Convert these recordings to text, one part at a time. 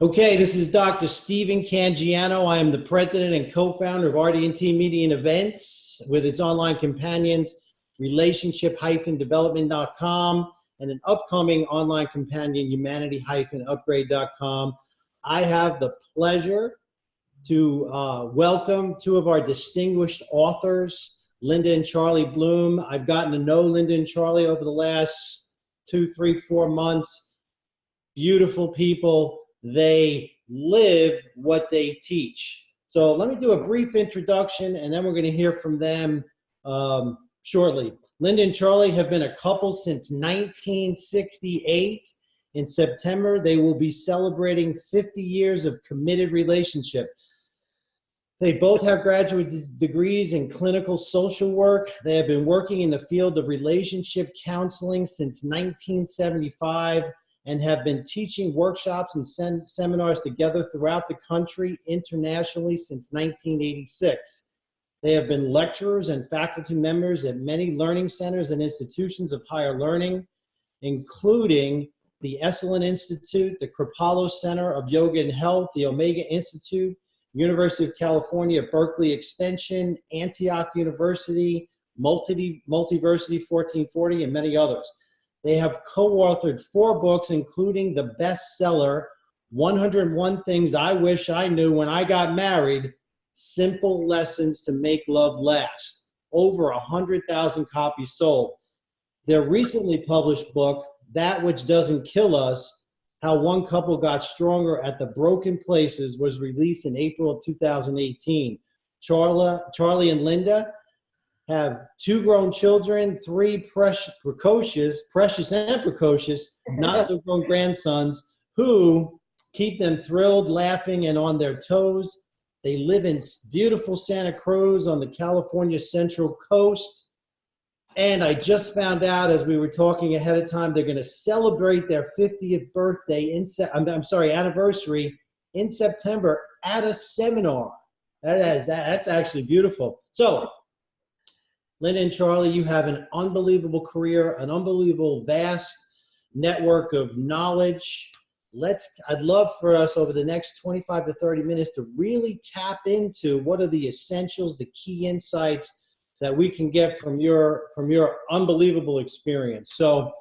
Okay, this is Dr. Stephen Cangiano. I am the president and co-founder of RDT.Media and Events with its online companions, relationship-development.com, and an upcoming online companion, humanity-upgrade.com. I have the pleasure to welcome two of our distinguished authors, Linda and Charlie Bloom. I've gotten to know Linda and Charlie over the last 2, 3, 4 months. Beautiful people. They live what they teach. So let me do a brief introduction, and then we're going to hear from them shortly. Linda and Charlie have been a couple since 1968. In September, they will be celebrating 50 years of committed relationship. They both have graduate degrees in clinical social work. They have been working in the field of relationship counseling since 1975 and have been teaching workshops and seminars together throughout the country internationally since 1986. They have been lecturers and faculty members at many learning centers and institutions of higher learning, including the Esalen Institute, the Kripalu Center of Yoga and Health, the Omega Institute, University of California, Berkeley Extension, Antioch University, Multiversity 1440, and many others. They have co-authored 4 books, including the bestseller, 101 Things I Wish I Knew When I Got Married, Simple Lessons to Make Love Last. Over 100,000 copies sold. Their recently published book, That Which Doesn't Kill Us, How One Couple Got Stronger at the Broken Places, was released in April of 2018. Charlie and Linda have 2 grown children, 3 precious and precocious, not so grown grandsons who keep them thrilled, laughing, and on their toes. They live in beautiful Santa Cruz on the California Central Coast. And I just found out as we were talking ahead of time, they're going to celebrate their 50th birthday anniversary in September at a seminar. That's actually beautiful. So, Linda and Charlie, you have an unbelievable career, an unbelievable vast network of knowledge. I'd love for us over the next 25 to 30 minutes to really tap into what are the essentials, the key insights that we can get from your unbelievable experience. So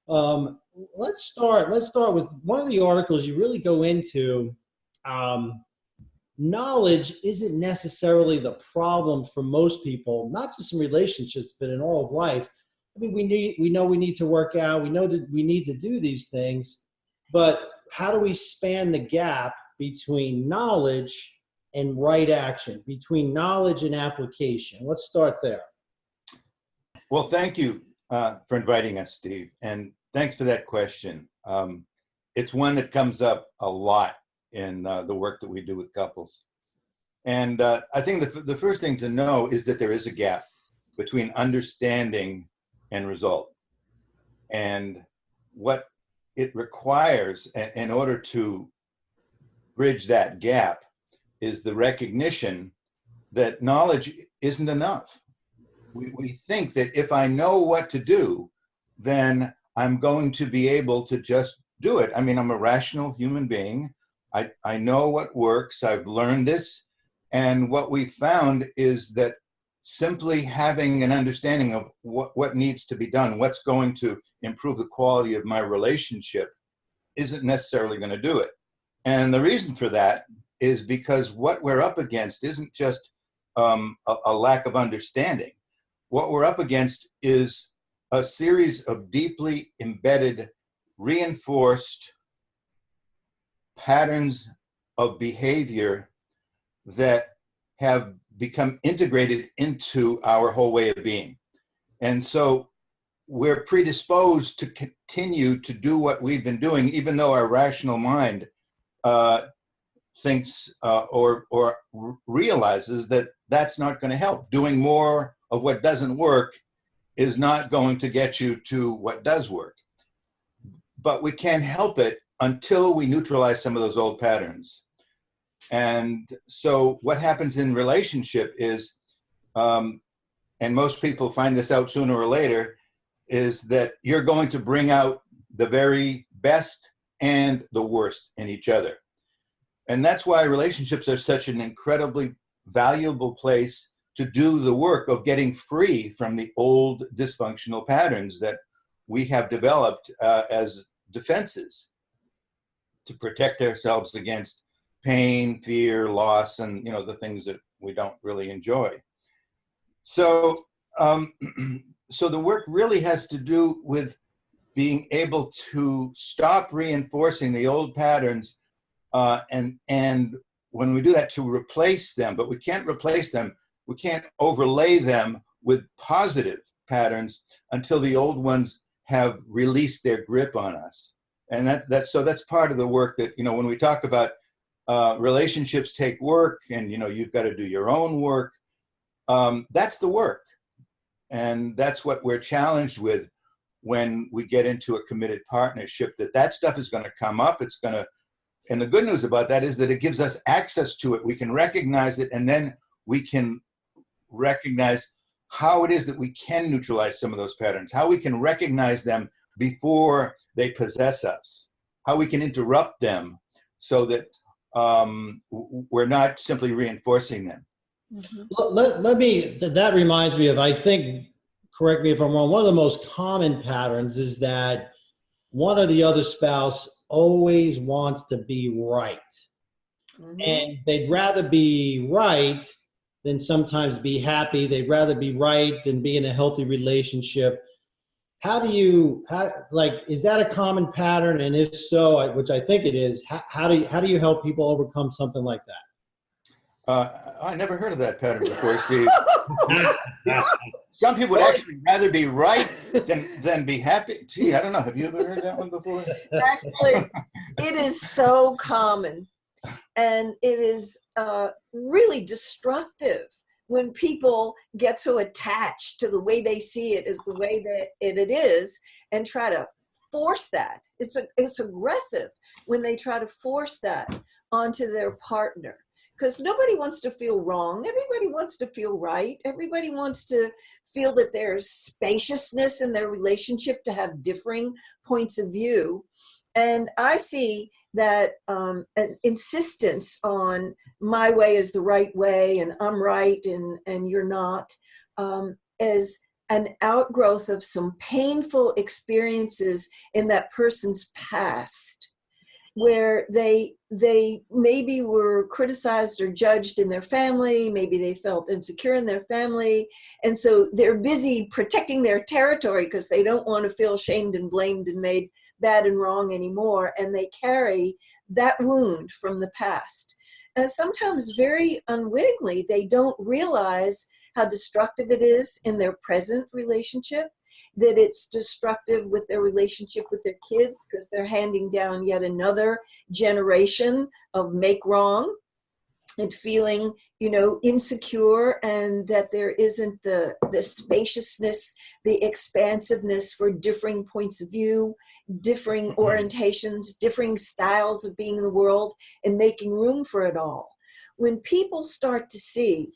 let's start with one of the articles you really go into. Knowledge isn't necessarily the problem for most people, not just in relationships, but in all of life. I mean, we know we need to work out. We know that we need to do these things, but how do we span the gap between knowledge and right action, between knowledge and application? Let's start there. Well, thank you for inviting us, Steve, and thanks for that question. It's one that comes up a lot in the work that we do with couples. And I think the first thing to know is that there is a gap between understanding and result. And what it requires in order to bridge that gap is the recognition that knowledge isn't enough. We think that if I know what to do, then I'm going to be able to just do it. I mean, I'm a rational human being. I know what works. I've learned this. And what we found is that simply having an understanding of what needs to be done, what's going to improve the quality of my relationship, isn't necessarily going to do it. And the reason for that is because what we're up against isn't just a lack of understanding. What we're up against is a series of deeply embedded, reinforced patterns of behavior that have become integrated into our whole way of being. And so we're predisposed to continue to do what we've been doing, even though our rational mind thinks or realizes that that's not going to help. Doing more of what doesn't work is not going to get you to what does work. But we can't help it until we neutralize some of those old patterns. And so what happens in relationship is, and most people find this out sooner or later, is that you're going to bring out the very best and the worst in each other. And that's why relationships are such an incredibly valuable place to do the work of getting free from the old dysfunctional patterns that we have developed as defenses to protect ourselves against pain, fear, loss, and the things that we don't really enjoy. So, so the work really has to do with being able to stop reinforcing the old patterns, and when we do that, to replace them. But we can't replace them. We can't overlay them with positive patterns until the old ones have released their grip on us. And that's part of the work that, when we talk about relationships take work, and you've got to do your own work. That's the work, and that's what we're challenged with when we get into a committed partnership. That stuff is going to come up. It's going to, and the good news about that is that it gives us access to it. We can recognize it, and then we can recognize how it is that we can neutralize some of those patterns, how we can recognize them before they possess us, how we can interrupt them so that we're not simply reinforcing them. Mm-hmm. That reminds me of, I think, correct me if I'm wrong, one of the most common patterns is that one or the other spouse always wants to be right. Mm-hmm. And they'd rather be right than sometimes be happy. They'd rather be right than be in a healthy relationship. Is that a common pattern? And if so, which I think it is, how do you help people overcome something like that? I never heard of that pattern before, Steve. Some people would actually rather be right than be happy. Gee, I don't know. Have you ever heard that one before? Actually, it is so common, and it is really destructive when people get so attached to the way they see it as the way that it is, and try to force that. It's aggressive when they try to force that onto their partner, because nobody wants to feel wrong. Everybody wants to feel right. Everybody wants to feel that there's spaciousness in their relationship, to have differing points of view. And I see that an insistence on my way is the right way, and I'm right and you're not, as an outgrowth of some painful experiences in that person's past, where they maybe were criticized or judged in their family. Maybe they felt insecure in their family. And so they're busy protecting their territory because they don't want to feel shamed and blamed and made bad and wrong anymore. And they carry that wound from the past. And sometimes very unwittingly, they don't realize how destructive it is in their present relationship, that it's destructive with their relationship with their kids, because they're handing down yet another generation of make wrong and feeling, insecure, and that there isn't the spaciousness, the expansiveness for differing points of view, differing orientations, differing styles of being in the world, and making room for it all. When people start to see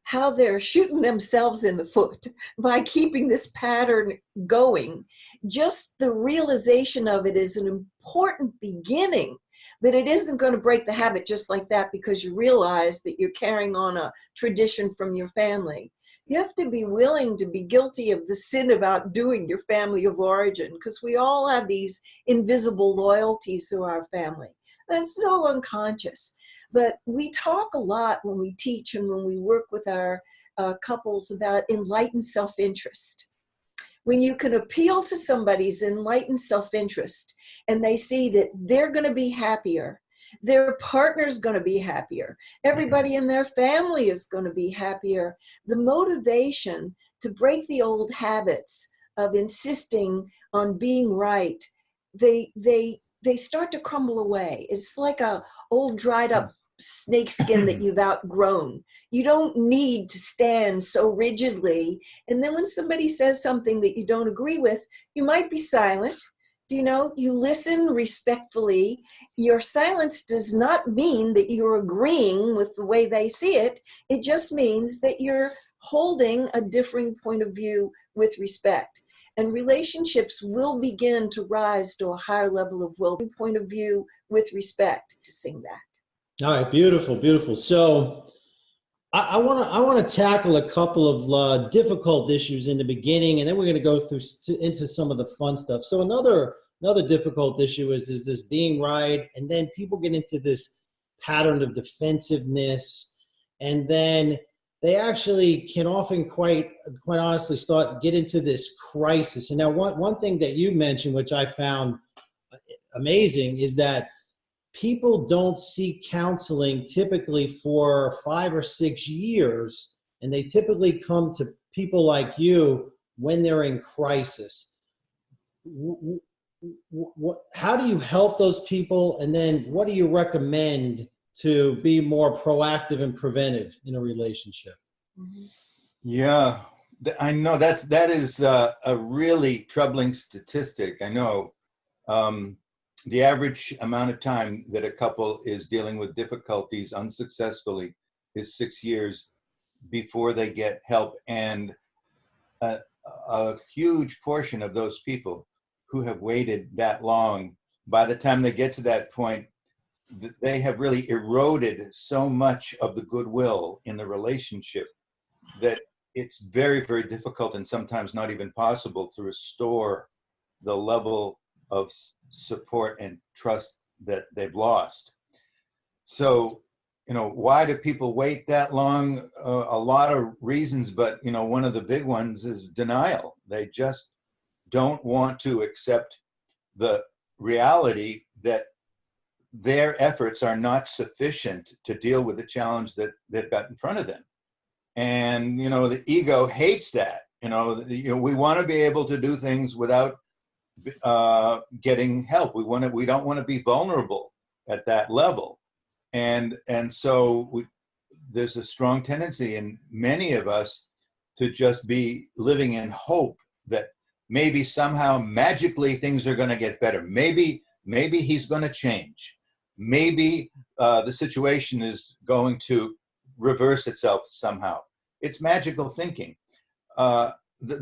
how they're shooting themselves in the foot by keeping this pattern going, just the realization of it is an important beginning. But it isn't going to break the habit just like that, because you realize that you're carrying on a tradition from your family. You have to be willing to be guilty of the sin of outdoing your family of origin, because we all have these invisible loyalties to our family. That's so unconscious. But we talk a lot when we teach and when we work with our couples about enlightened self-interest. When you can appeal to somebody's enlightened self-interest and they see that they're going to be happier, their partner's going to be happier, everybody in their family is going to be happier, the motivation to break the old habits of insisting on being right, they start to crumble away. It's like a old dried up snake skin that you've outgrown. You don't need to stand so rigidly. And then when somebody says something that you don't agree with, you might be silent. You listen respectfully. Your silence does not mean that you're agreeing with the way they see it. It just means that you're holding a differing point of view with respect. And relationships will begin to rise to a higher level of well point of view with respect, to sing that. All right, beautiful, beautiful. So I want to tackle a couple of difficult issues in the beginning, and then we're going to go through into some of the fun stuff. So another difficult issue is this being right, and then people get into this pattern of defensiveness, and then they actually can often quite honestly get into this crisis. And now one thing that you mentioned, which I found amazing, is that people don't seek counseling typically for 5 or 6 years, and they typically come to people like you when they're in crisis. How do you help those people, and then what do you recommend to be more proactive and preventive in a relationship? Yeah, I know that is a really troubling statistic. I know. The average amount of time that a couple is dealing with difficulties unsuccessfully is 6 years before they get help. And a huge portion of those people who have waited that long, by the time they get to that point, they have really eroded so much of the goodwill in the relationship that it's very, very difficult and sometimes not even possible to restore the level of support and trust that they've lost. So, why do people wait that long? A lot of reasons, but, one of the big ones is denial. They just don't want to accept the reality that their efforts are not sufficient to deal with the challenge that they've got in front of them. And, the ego hates that. We want to be able to do things without getting help. We don't want to be vulnerable at that level, and so there's a strong tendency in many of us to just be living in hope that maybe somehow magically things are going to get better. Maybe he's going to change. Maybe the situation is going to reverse itself somehow. It's magical thinking. The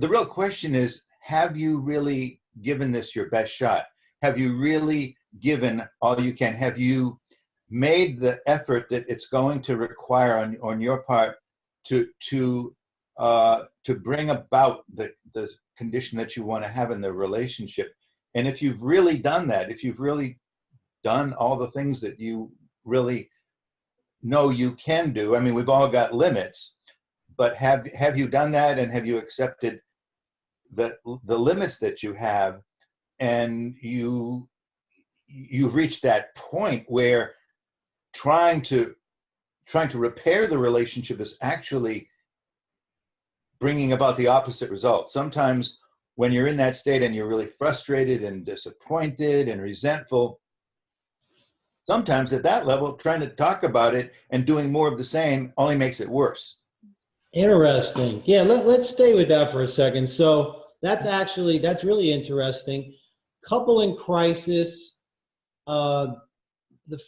real question is, have you really given this your best shot? Have you really given all you can? Have you made the effort that it's going to require on your part to bring about the condition that you want to have in the relationship? And if you've really done that, if you've really done all the things that you really know you can do, I mean, we've all got limits, but have you done that, and have you accepted the limits that you have, and you've reached that point where trying to repair the relationship is actually bringing about the opposite result. Sometimes when you're in that state and you're really frustrated and disappointed and resentful, sometimes at that level, trying to talk about it and doing more of the same only makes it worse. Interesting. Yeah, let's stay with that for a second. So that's really interesting. Couple in crisis. The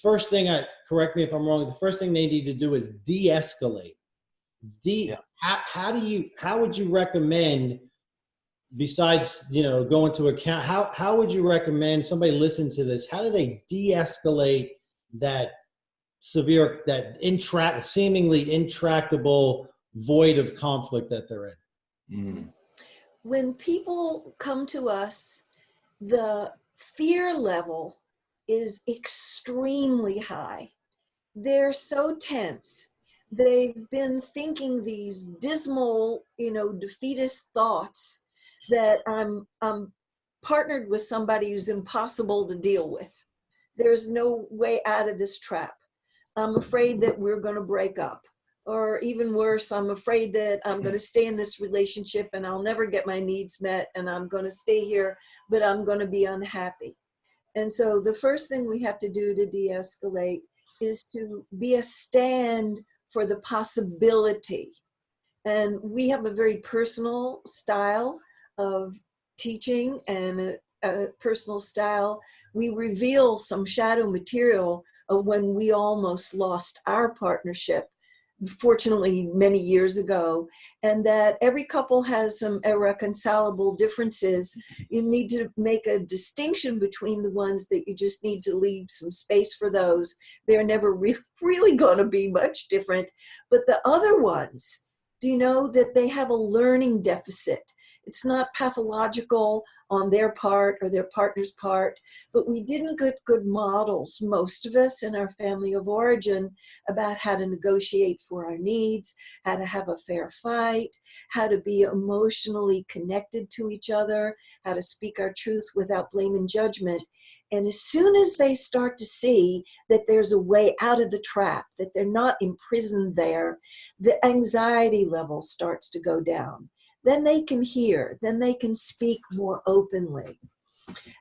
first thing, correct me if I'm wrong, the first thing they need to do is de-escalate. How would you recommend, besides going to account, how would you recommend somebody listen to this? How do they de-escalate that seemingly intractable void of conflict that they're in? When people come to us, the fear level is extremely high. They're so tense. They've been thinking these dismal, defeatist thoughts that I'm partnered with somebody who's impossible to deal with. There's no way out of this trap. I'm afraid that we're going to break up. Or even worse, I'm afraid that I'm going to stay in this relationship and I'll never get my needs met, and I'm going to stay here, but I'm going to be unhappy. And so the first thing we have to do to de-escalate is to be a stand for the possibility. And we have a very personal style of teaching and a personal style. We reveal some shadow material of when we almost lost our partnership, fortunately many years ago, and that every couple has some irreconcilable differences. You need to make a distinction between the ones that you just need to leave some space for those. They're never really going to be much different. But the other ones, do you know that they have a learning deficit? It's not pathological on their part or their partner's part, but we didn't get good models, most of us in our family of origin, about how to negotiate for our needs, how to have a fair fight, how to be emotionally connected to each other, how to speak our truth without blame and judgment. And as soon as they start to see that there's a way out of the trap, that they're not imprisoned there, the anxiety level starts to go down. Then they can hear, then they can speak more openly.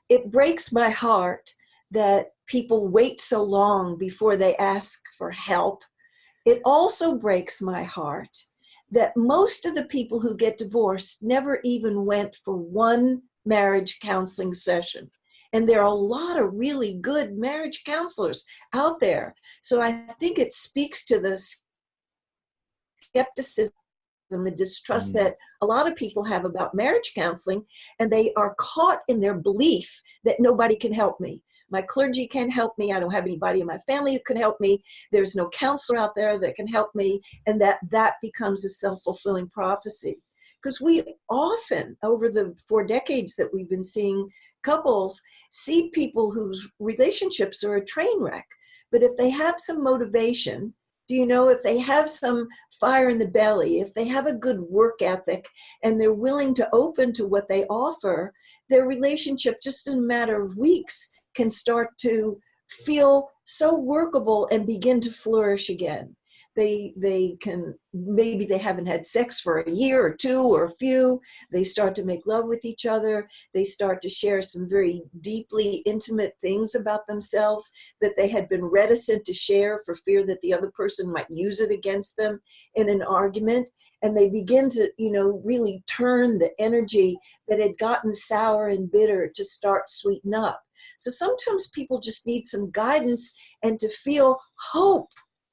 It breaks my heart that people wait so long before they ask for help. It also breaks my heart that most of the people who get divorced never even went for one marriage counseling session. And there are a lot of really good marriage counselors out there. So I think it speaks to the skepticism and the distrust that a lot of people have about marriage counseling, and they are caught in their belief that nobody can help me. My clergy can't help me. I don't have anybody in my family who can help me. There's no counselor out there that can help me, and that becomes a self-fulfilling prophecy. Because we often, over the 4 decades that we've been seeing couples, see people whose relationships are a train wreck. But if they have some motivation, do you know, if they have some fire in the belly, if they have a good work ethic and they're willing to open to what they offer, their relationship just in a matter of weeks can start to feel so workable and begin to flourish again. They can, maybe they haven't had sex for a year or two or a few. They start to make love with each other. They start to share some very deeply intimate things about themselves that they had been reticent to share for fear that the other person might use it against them in an argument. And they begin to, really turn the energy that had gotten sour and bitter to start sweeten up. So sometimes people just need some guidance and to feel hope.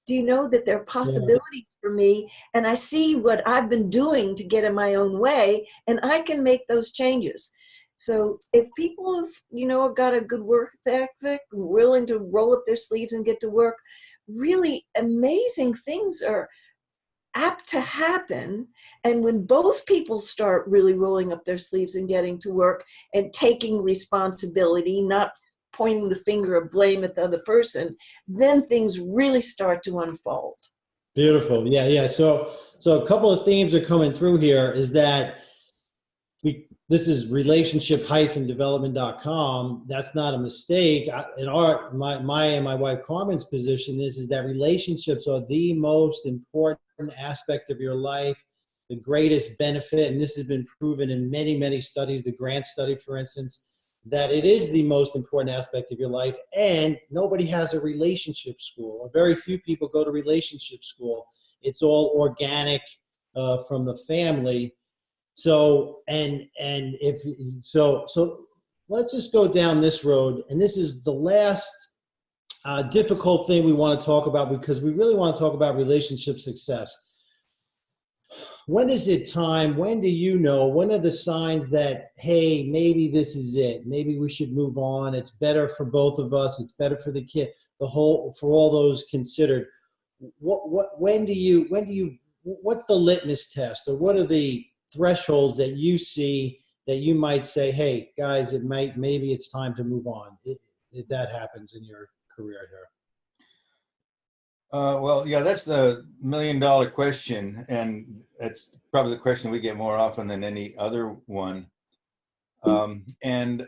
Do you know that there are possibilities for me? And I see what I've been doing to get in my own way, and I can make those changes. So if people have, got a good work ethic, willing to roll up their sleeves and get to work, really amazing things are apt to happen. And when both people start really rolling up their sleeves and getting to work and taking responsibility, not pointing the finger of blame at the other person, then things really start to unfold. Beautiful. Yeah. So a couple of themes are coming through here is that this is relationship-development.com. That's not a mistake. My and my wife Carmen's position is that relationships are the most important aspect of your life, the greatest benefit, and this has been proven in many, many studies, the Grant study, for instance, that it is the most important aspect of your life, and nobody has a relationship school, or very few people go to relationship school. It's all organic from the family. So let's just go down this road, and this is the last difficult thing we want to talk about, because we really want to talk about relationship success. When is it time? When do you know? When are the signs that, hey, maybe this is it? Maybe we should move on. It's better for both of us. It's better for the kid, for all those considered. When do you, what's the litmus test, or what are the thresholds that you see that you might say, hey, guys, maybe it's time to move on, if that happens in your career here? Well, yeah, that's the million-dollar question, and that's probably the question we get more often than any other one. And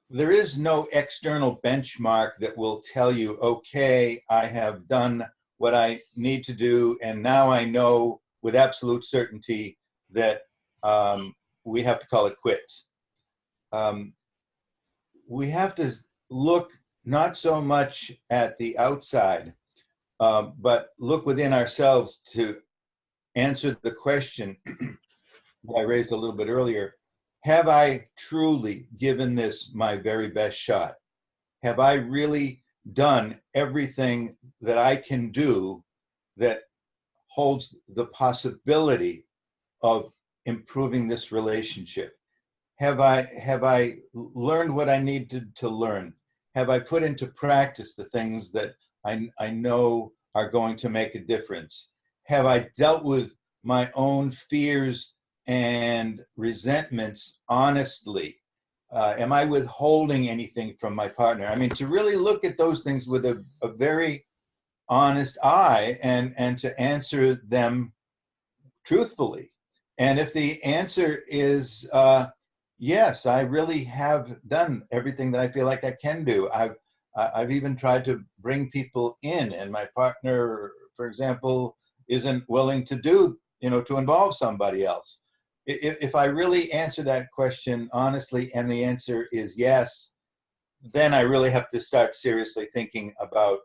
there is no external benchmark that will tell you, okay, I have done what I need to do, and now I know with absolute certainty that we have to call it quits. We have to look not so much at the outside, but look within ourselves to answer the question that I raised a little bit earlier. Have I truly given this my very best shot? Have I really done everything that I can do that holds the possibility of improving this relationship? Have I learned what I need to learn? Have I put into practice the things that I know are going to make a difference? Have I dealt with my own fears and resentments honestly? Am I withholding anything from my partner? I mean, to really look at those things with a very honest eye and to answer them truthfully. And if the answer is yes, I really have done everything that I feel like I can do. I've even tried to bring people in, and my partner, for example, isn't willing to do, to involve somebody else. If I really answer that question honestly and the answer is yes, then I really have to start seriously thinking about,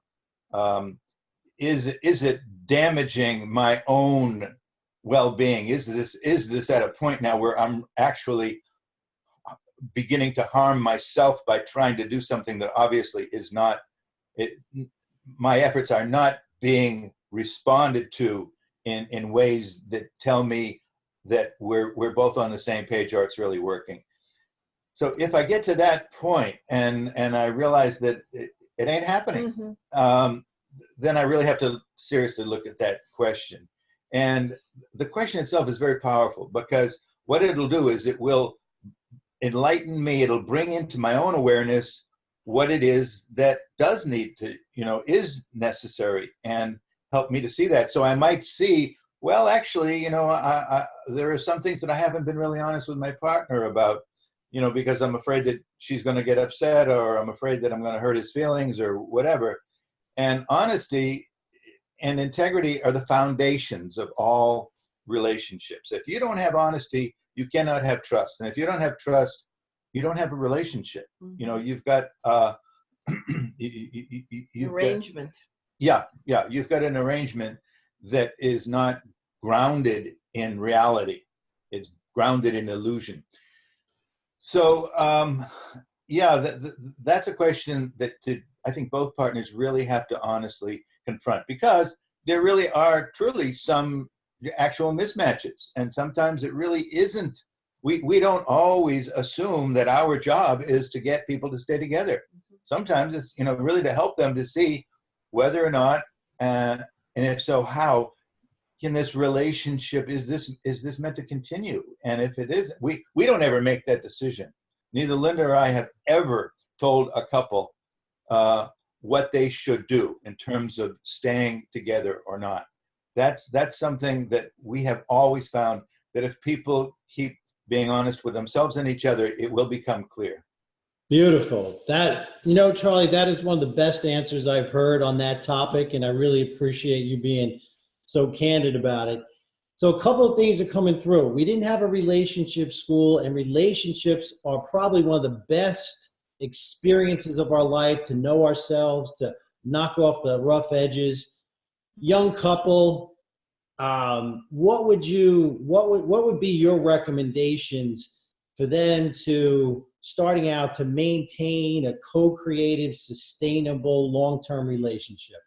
is it damaging my own well-being? Is this at a point now where I'm actually beginning to harm myself by trying to do something that obviously is not, my efforts are not being responded to in ways that tell me that we're both on the same page or it's really working. So if I get to that point and I realize that it ain't happening, then I really have to seriously look at that question. And the question itself is very powerful, because what it'll do is it will enlighten me. It'll bring into my own awareness what it is that does need to, is necessary, and help me to see that. So I might see, well, actually, there are some things that I haven't been really honest with my partner about, because I'm afraid that she's going to get upset, or I'm afraid that I'm going to hurt his feelings or whatever. And honesty and integrity are the foundations of all relationships. If you don't have honesty, you cannot have trust. And if you don't have trust, you don't have a relationship. You've got arrangement. You've got an arrangement that is not grounded in reality. It's grounded in illusion. So that's a question that I think both partners really have to honestly confront, because there really are truly some actual mismatches, and sometimes it really isn't. We don't always assume that our job is to get people to stay together. Sometimes it's really to help them to see whether or not, and if so, how can this relationship, is this meant to continue? And if it isn't, we don't ever make that decision. Neither Linda or I have ever told a couple what they should do in terms of staying together or not. That's something that we have always found, that if people keep being honest with themselves and each other, it will become clear. Beautiful. That, Charlie, that is one of the best answers I've heard on that topic, and I really appreciate you being so candid about it. So a couple of things are coming through. We didn't have a relationship school, and relationships are probably one of the best experiences of our life, to know ourselves, to knock off the rough edges. Young couple, what would be your recommendations for them to starting out to maintain a co-creative, sustainable, long-term relationship?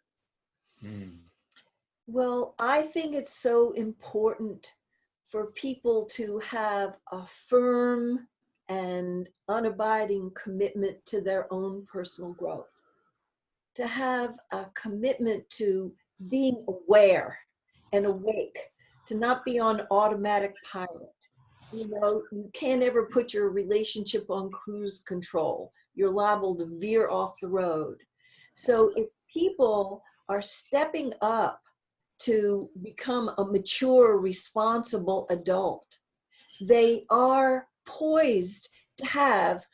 Well, I think it's so important for people to have a firm and unabiding commitment to their own personal growth, to have a commitment to being aware and awake, to not be on automatic pilot. You can't ever put your relationship on cruise control. You're liable to veer off the road. So if people are stepping up to become a mature, responsible adult, they are poised to have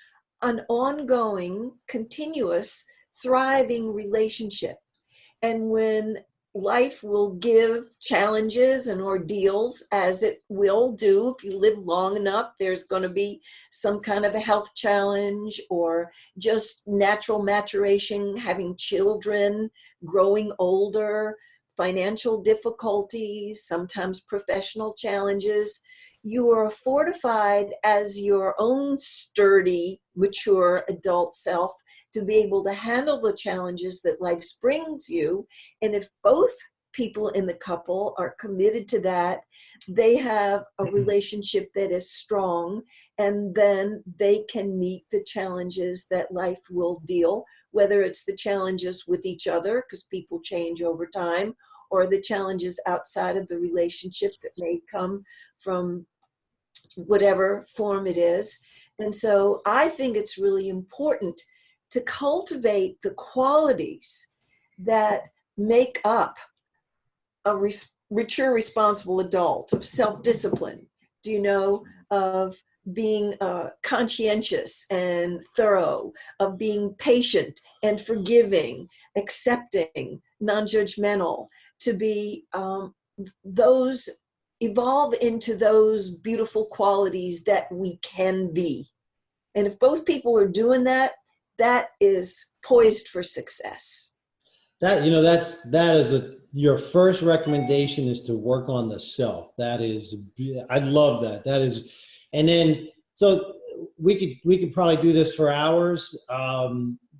an ongoing, continuous, thriving relationship. And when life will give challenges and ordeals, as it will do if you live long enough, there's going to be some kind of a health challenge, or just natural maturation, having children, growing older, financial difficulties, sometimes professional challenges. You are fortified as your own sturdy, mature adult self to be able to handle the challenges that life brings you. And if both people in the couple are committed to that, they have a relationship that is strong, and then they can meet the challenges that life will deal, whether it's the challenges with each other, because people change over time, or the challenges outside of the relationship that may come from whatever form it is. And so I think it's really important to cultivate the qualities that make up a mature, responsible adult, of self-discipline, of being conscientious and thorough, of being patient and forgiving, accepting, non-judgmental, to be those, evolve into those beautiful qualities that we can be. And if both people are doing that, that is poised for success. That, that is your first recommendation is to work on the self. That is, I love that. That is, and then, so we could probably do this for hours.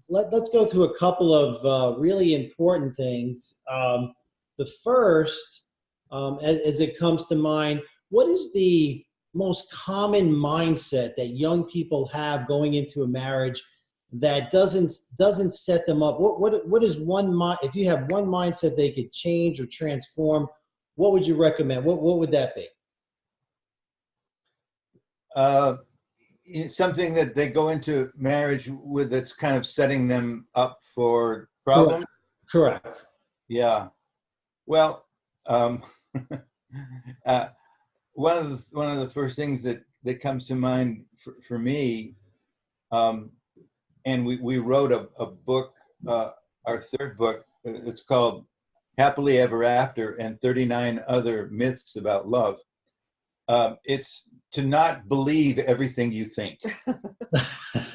Let's go to a couple of really important things. The first, as it comes to mind, what is the most common mindset that young people have going into a marriage that doesn't set them up? What is one if you have one mindset they could change or transform, what would you recommend? What would that be? Something that they go into marriage with that's kind of setting them up for problems. Correct. Yeah. Well, one of the first things that comes to mind for me, and we wrote a book, our third book. It's called Happily Ever After and 39 Other Myths About Love. It's to not believe everything you think.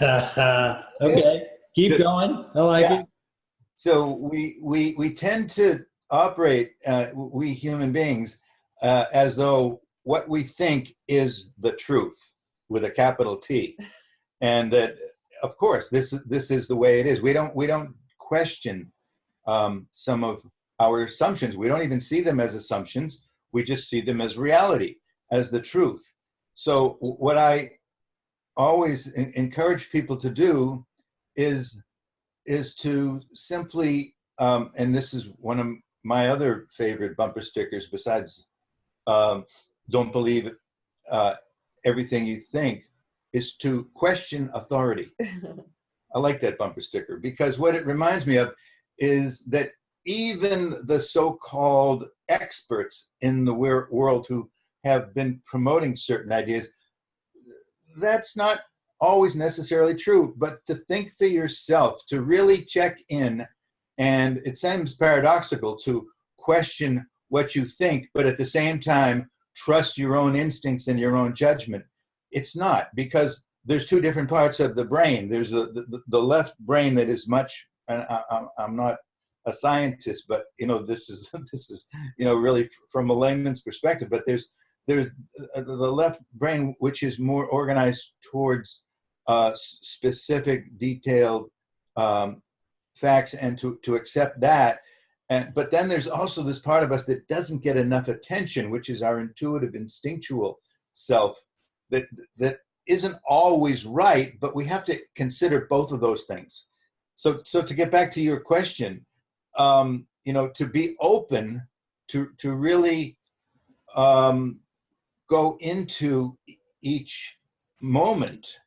Okay, keep going. I like it. So we tend to operate, we human beings, as though what we think is the truth with a capital T, and that, of course, this is the way it is. We don't question some of our assumptions. We don't even see them as assumptions. We just see them as reality, as the truth. So what I always encourage people to do is to simply, and this is one of my other favorite bumper stickers besides don't believe everything you think, is to question authority. I like that bumper sticker because what it reminds me of is that even the so-called experts in the world who have been promoting certain ideas, that's not always necessarily true. But to think for yourself, to really check in, and it seems paradoxical to question what you think, but at the same time, trust your own instincts and your own judgment. It's not, because there's two different parts of the brain. There's the left brain that is much, and I'm not a scientist, but this is really from a layman's perspective. But there's the left brain, which is more organized towards specific, detailed facts, and to accept that. But then there's also this part of us that doesn't get enough attention, which is our intuitive, instinctual self, that isn't always right, but we have to consider both of those things. So to get back to your question, to be open to really go into each moment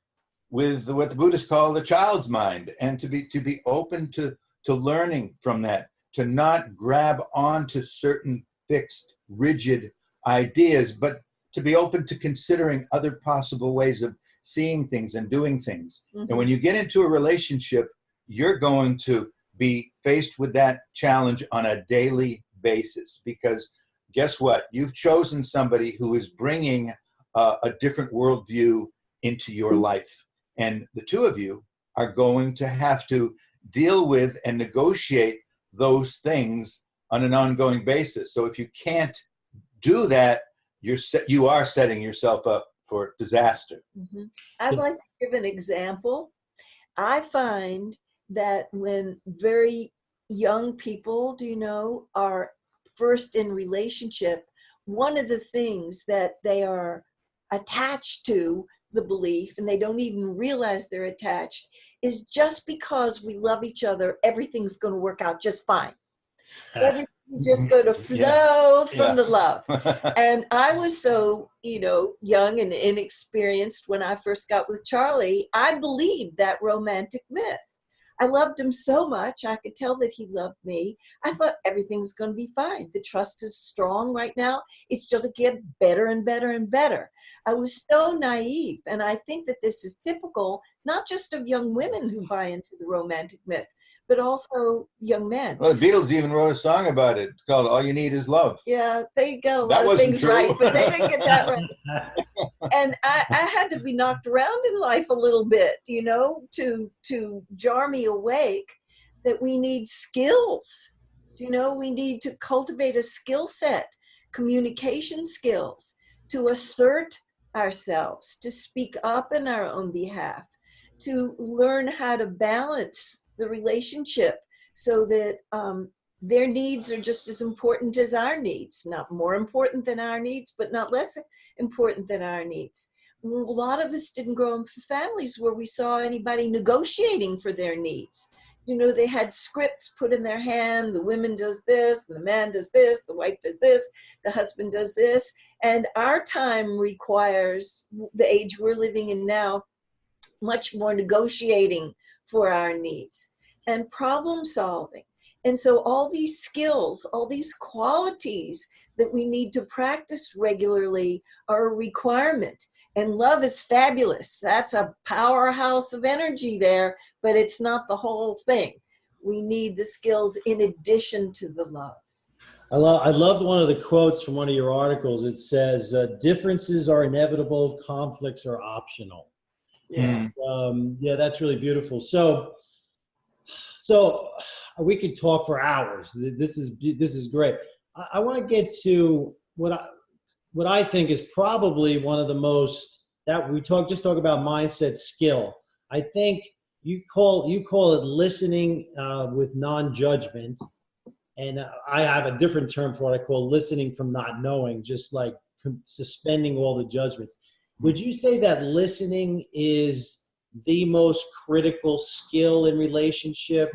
with what the Buddhists call the child's mind, and to be open to learning from that, to not grab onto certain fixed, rigid ideas, but to be open to considering other possible ways of seeing things and doing things. Mm-hmm. And when you get into a relationship, you're going to be faced with that challenge on a daily basis, because guess what? You've chosen somebody who is bringing a different worldview into your life. And the two of you are going to have to deal with and negotiate those things on an ongoing basis. So if you can't do that, you are setting yourself up for disaster. Mm-hmm. I'd like to give an example. I find that when very young people, are first in relationship, one of the things that they are attached to, the belief, and they don't even realize they're attached, is just because we love each other, everything's going to work out just fine. Everything's just going to flow from the love. And I was so, young and inexperienced when I first got with Charlie. I believed that romantic myth. I loved him so much. I could tell that he loved me. I thought everything's going to be fine. The trust is strong right now. It's just to get better and better and better. I was so naive. And I think that this is typical, not just of young women who buy into the romantic myth, but also young men. Well, the Beatles even wrote a song about it called "All You Need Is Love." Yeah, they got a lot of things right, but they didn't get that right. And I had to be knocked around in life a little bit, to jar me awake that we need skills. We need to cultivate a skill set, communication skills, to assert ourselves, to speak up in our own behalf, to learn how to balance the relationship so that their needs are just as important as our needs, not more important than our needs, but not less important than our needs. A lot of us didn't grow up in families where we saw anybody negotiating for their needs. They had scripts put in their hand. The woman does this, the man does this, the wife does this, the husband does this. And our time requires, the age we're living in now, much more negotiating for our needs and problem solving. And so all these skills, all these qualities that we need to practice regularly are a requirement. And love is fabulous. That's a powerhouse of energy there, but it's not the whole thing. We need the skills in addition to the love. I loved one of the quotes from one of your articles. It says, differences are inevitable, conflicts are optional. Yeah. Yeah, that's really beautiful. So we could talk for hours. This is great. I want to get to what I think is probably one of the most, that we talk about mindset skill. I think you call it listening with non-judgment, and I have a different term for what I call listening from not knowing, just like suspending all the judgments. Would you say that listening is the most critical skill in relationship?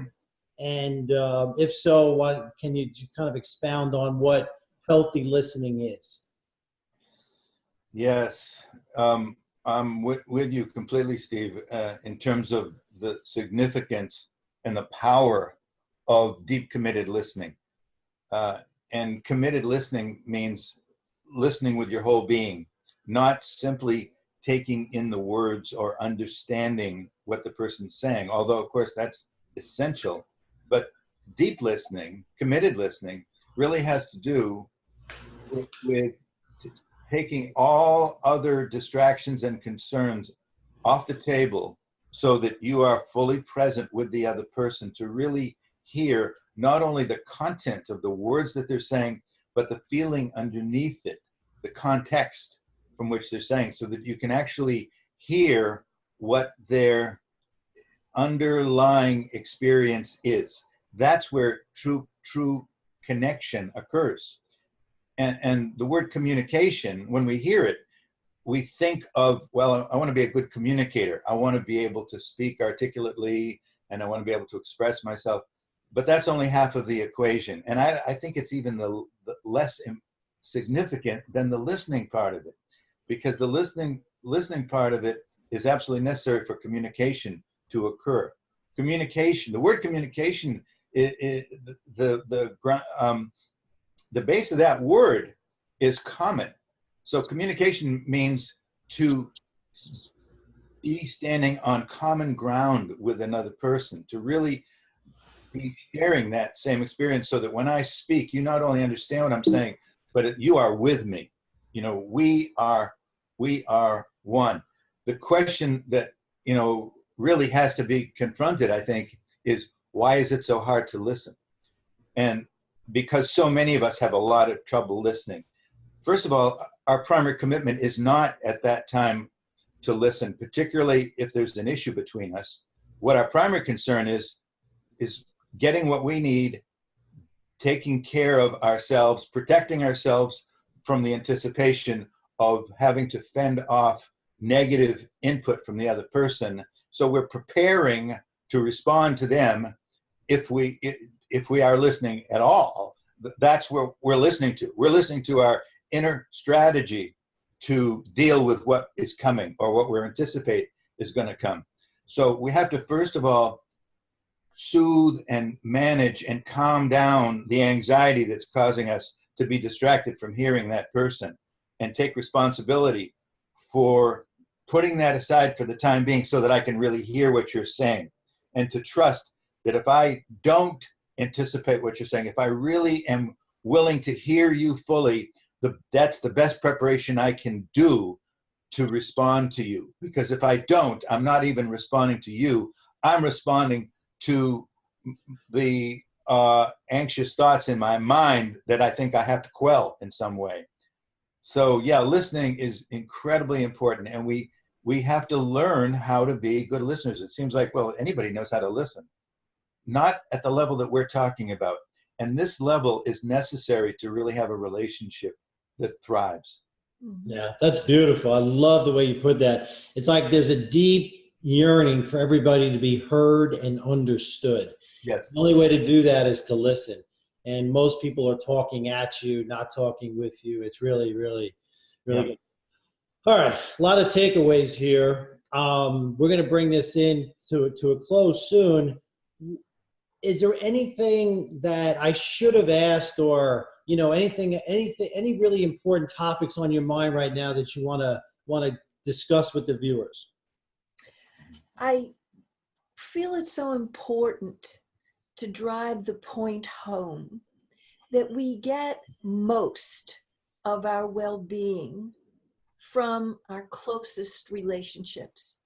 And if so, what can you kind of expound on what healthy listening is? Yes, I'm with you completely, Steve, in terms of the significance and the power of deep committed listening. And committed listening means listening with your whole being, not simply taking in the words or understanding what the person's saying, although of course that's essential. But deep listening, committed listening, really has to do with taking all other distractions and concerns off the table so that you are fully present with the other person to really hear not only the content of the words that they're saying, but the feeling underneath it, the context from which they're saying, so that you can actually hear what their underlying experience is. That's where true connection occurs. And the word communication, when we hear it, we think of, well, I want to be a good communicator. I want to be able to speak articulately, and I want to be able to express myself. But that's only half of the equation. And I think it's even the less significant than the listening part of it, because the listening part of it is absolutely necessary for communication to occur. Communication, the word communication, the base of that word is common. So communication means to be standing on common ground with another person, to really be sharing that same experience, so that when I speak, you not only understand what I'm saying, but you are with me. We are one. The question that, really has to be confronted, I think, is why is it so hard to listen? And because so many of us have a lot of trouble listening. First of all, our primary commitment is not at that time to listen, particularly if there's an issue between us. What our primary concern is getting what we need taking care of ourselves, protecting ourselves from the anticipation of having to fend off negative input from the other person. So we're preparing to respond to them if we are listening at all. That's what we're listening to. We're listening to our inner strategy to deal with what is coming or what we anticipate is going to come. So we have to, first of all, soothe and manage and calm down the anxiety that's causing us to be distracted from hearing that person, and take responsibility for putting that aside for the time being so that I can really hear what you're saying, and to trust that if I don't anticipate what you're saying, if I really am willing to hear you fully, that's the best preparation I can do to respond to you. Because if I don't, I'm not even responding to you. I'm responding to the anxious thoughts in my mind that I think I have to quell in some way. So yeah, listening is incredibly important, and we have to learn how to be good listeners. It seems like, well, anybody knows how to listen. Not at the level that we're talking about. And this level is necessary to really have a relationship that thrives. Yeah, that's beautiful. I love the way you put that. It's like there's a deep yearning for everybody to be heard and understood. Yes. The only way to do that is to listen. And most people are talking at you, not talking with you. It's really, really, really good. All right, a lot of takeaways here. We're going to bring this in to a close soon. Is there anything that I should have asked, or any really important topics on your mind right now that you want to discuss with the viewers? I feel it's so important to drive the point home that we get most of our well-being from our closest relationships.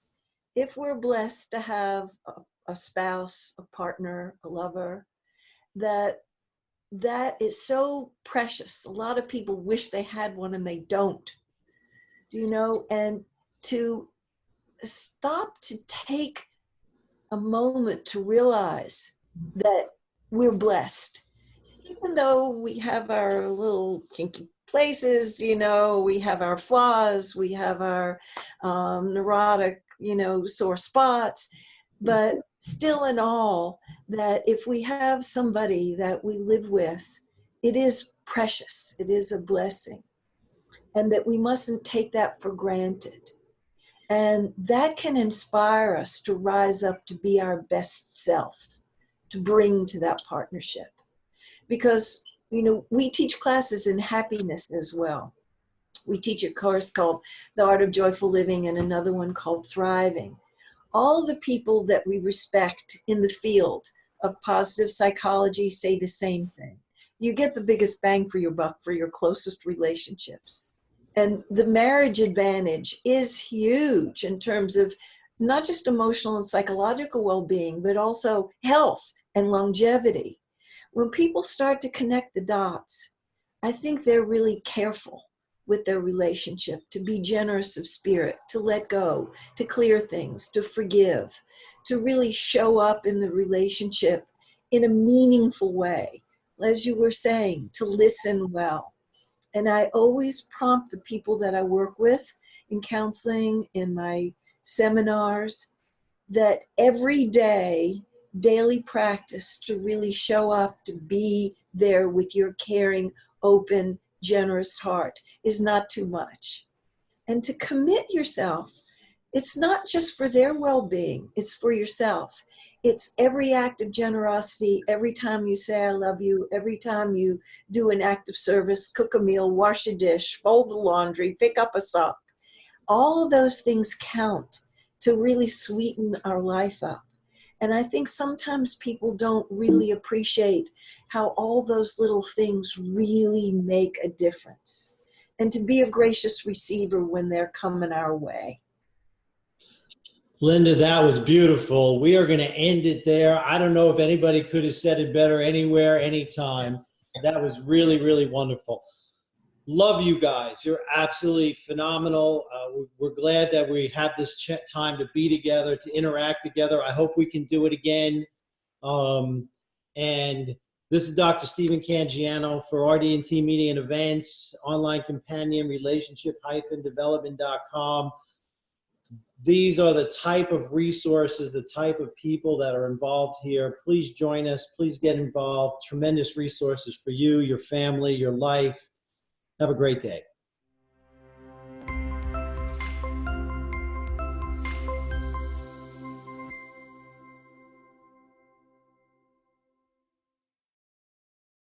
If we're blessed to have a spouse, a partner, a lover, that is so precious. A lot of people wish they had one and they don't. Do you know? And to stop to take a moment to realize that we're blessed. Even though we have our little kinky places, we have our flaws, we have our neurotic, sore spots, but still in all, that if we have somebody that we live with, it is precious, it is a blessing, and that we mustn't take that for granted. And that can inspire us to rise up to be our best self, to bring to that partnership. Because, we teach classes in happiness as well. We teach a course called The Art of Joyful Living and another one called Thriving. All the people that we respect in the field of positive psychology say the same thing. You get the biggest bang for your buck for your closest relationships. And the marriage advantage is huge in terms of not just emotional and psychological well-being, but also health and longevity. When people start to connect the dots, I think they're really careful with their relationship, to be generous of spirit, to let go, to clear things, to forgive, to really show up in the relationship in a meaningful way. As you were saying, to listen well. And I always prompt the people that I work with in counseling, in my seminars, that every day, daily practice to really show up, to be there with your caring, open, generous heart is not too much. And to commit yourself, it's not just for their well-being, it's for yourself. It's every act of generosity, every time you say I love you, every time you do an act of service, cook a meal, wash a dish, fold the laundry, pick up a sock. All of those things count to really sweeten our life up. And I think sometimes people don't really appreciate how all those little things really make a difference. And to be a gracious receiver when they're coming our way. Linda, that was beautiful. We are going to end it there. I don't know if anybody could have said it better anywhere, anytime. That was really, really wonderful. Love you guys. You're absolutely phenomenal. We're glad that we have this time to be together, to interact together. I hope we can do it again. And This is Dr. Stephen Cangiano for RDT.Media and Events, online companion, relationship-development.com. These are the type of resources, the type of people that are involved here. Please join us. Please get involved. Tremendous resources for you, your family, your life. Have a great day.